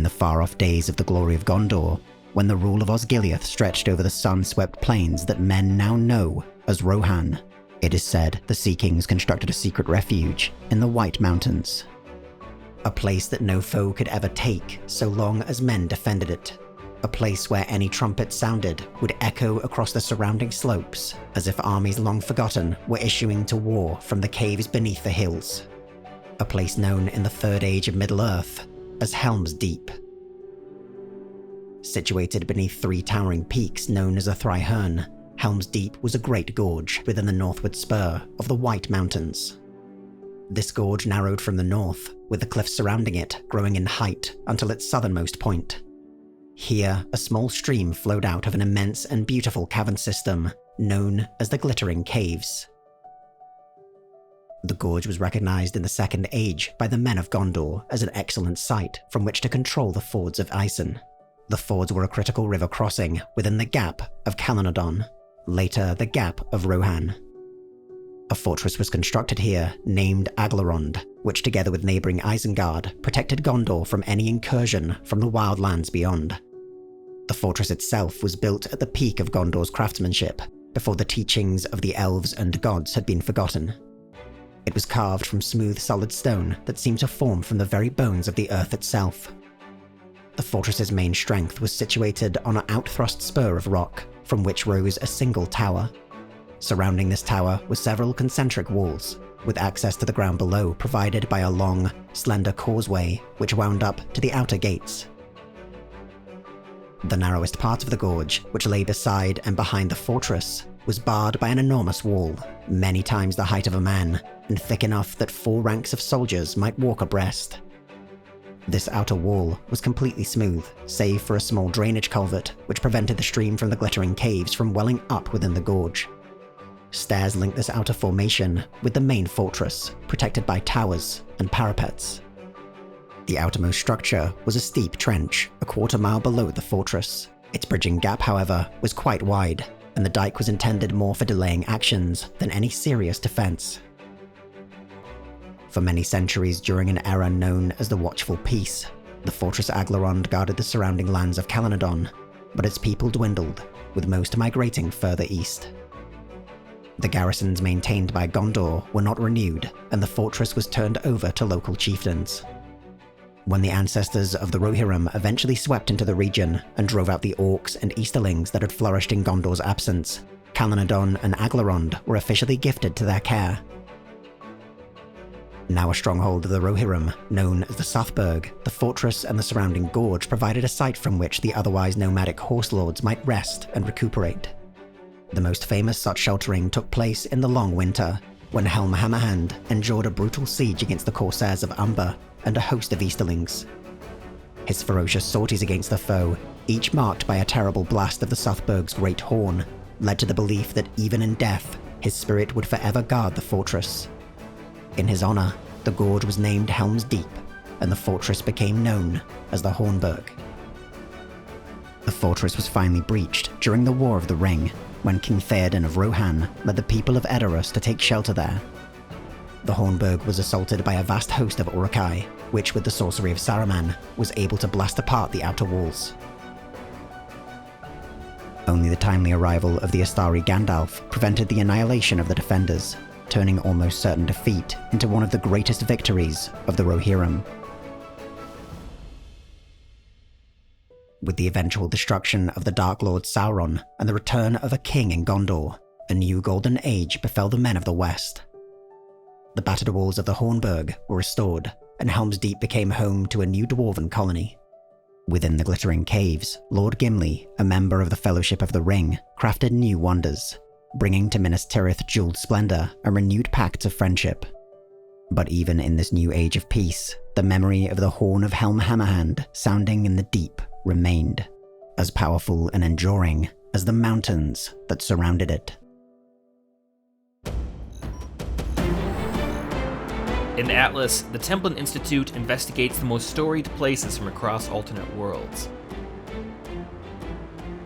In the far-off days of the glory of Gondor, when the rule of Osgiliath stretched over the sun-swept plains that men now know as Rohan, it is said the Sea Kings constructed a secret refuge in the White Mountains. A place that no foe could ever take so long as men defended it. A place where any trumpet sounded would echo across the surrounding slopes, as if armies long forgotten were issuing to war from the caves beneath the hills. A place known in the Third Age of Middle-earth as Helm's Deep. Situated beneath three towering peaks known as the Thryhern, Helm's Deep was a great gorge within the northward spur of the White Mountains. This gorge narrowed from the north, with the cliffs surrounding it growing in height until its southernmost point. Here, a small stream flowed out of an immense and beautiful cavern system known as the Glittering Caves. The gorge was recognized in the Second Age by the men of Gondor as an excellent site from which to control the fords of Isen. The fords were a critical river crossing within the Gap of Callanodon, later the Gap of Rohan. A fortress was constructed here named Aglarond, which together with neighbouring Isengard protected Gondor from any incursion from the wild lands beyond. The fortress itself was built at the peak of Gondor's craftsmanship, before the teachings of the elves and gods had been forgotten. It was carved from smooth solid stone that seemed to form from the very bones of the earth itself. The fortress's main strength was situated on an outthrust spur of rock, from which rose a single tower. Surrounding this tower were several concentric walls, with access to the ground below provided by a long, slender causeway which wound up to the outer gates. The narrowest part of the gorge, which lay beside and behind the fortress, was barred by an enormous wall, many times the height of a man, and thick enough that 4 ranks of soldiers might walk abreast. This outer wall was completely smooth, save for a small drainage culvert which prevented the stream from the Glittering Caves from welling up within the gorge. Stairs linked this outer formation with the main fortress, protected by towers and parapets. The outermost structure was a steep trench, a quarter-mile below the fortress. Its bridging gap, however, was quite wide, and the dike was intended more for delaying actions than any serious defense. For many centuries during an era known as the Watchful Peace, the Fortress Aglarond guarded the surrounding lands of Callanodon, but its people dwindled, with most migrating further east. The garrisons maintained by Gondor were not renewed, and the fortress was turned over to local chieftains. When the ancestors of the Rohirrim eventually swept into the region and drove out the orcs and Easterlings that had flourished in Gondor's absence, Callanodon and Aglarond were officially gifted to their care. Now a stronghold of the Rohirrim, known as the Southburg, the fortress and the surrounding gorge provided a site from which the otherwise nomadic horse lords might rest and recuperate. The most famous such sheltering took place in the long winter, when Helm Hammerhand endured a brutal siege against the corsairs of Umber and a host of Easterlings. His ferocious sorties against the foe, each marked by a terrible blast of the Southburg's great horn, led to the belief that even in death, his spirit would forever guard the fortress. In his honor, the gorge was named Helm's Deep, and the fortress became known as the Hornburg. The fortress was finally breached during the War of the Ring, when King Theoden of Rohan led the people of Edoras to take shelter there. The Hornburg was assaulted by a vast host of Uruk-hai, which with the sorcery of Saruman was able to blast apart the outer walls. Only the timely arrival of the Astari Gandalf prevented the annihilation of the defenders, turning almost certain defeat into one of the greatest victories of the Rohirrim. With the eventual destruction of the Dark Lord Sauron and the return of a king in Gondor, a new golden age befell the men of the West. The battered walls of the Hornburg were restored, and Helm's Deep became home to a new dwarven colony. Within the Glittering Caves, Lord Gimli, a member of the Fellowship of the Ring, crafted new wonders, bringing to Minas Tirith jeweled splendor and renewed pacts of friendship. But even in this new age of peace, the memory of the horn of Helm Hammerhand sounding in the deep remained, as powerful and enduring as the mountains that surrounded it. In Atlas, the Templin Institute investigates the most storied places from across alternate worlds.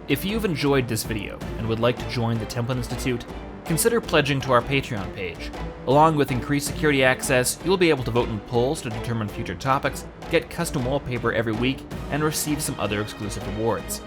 If you've enjoyed this video and would like to join the Templin Institute, consider pledging to our Patreon page. Along with increased security access, you'll be able to vote in polls to determine future topics, get custom wallpaper every week, and receive some other exclusive rewards.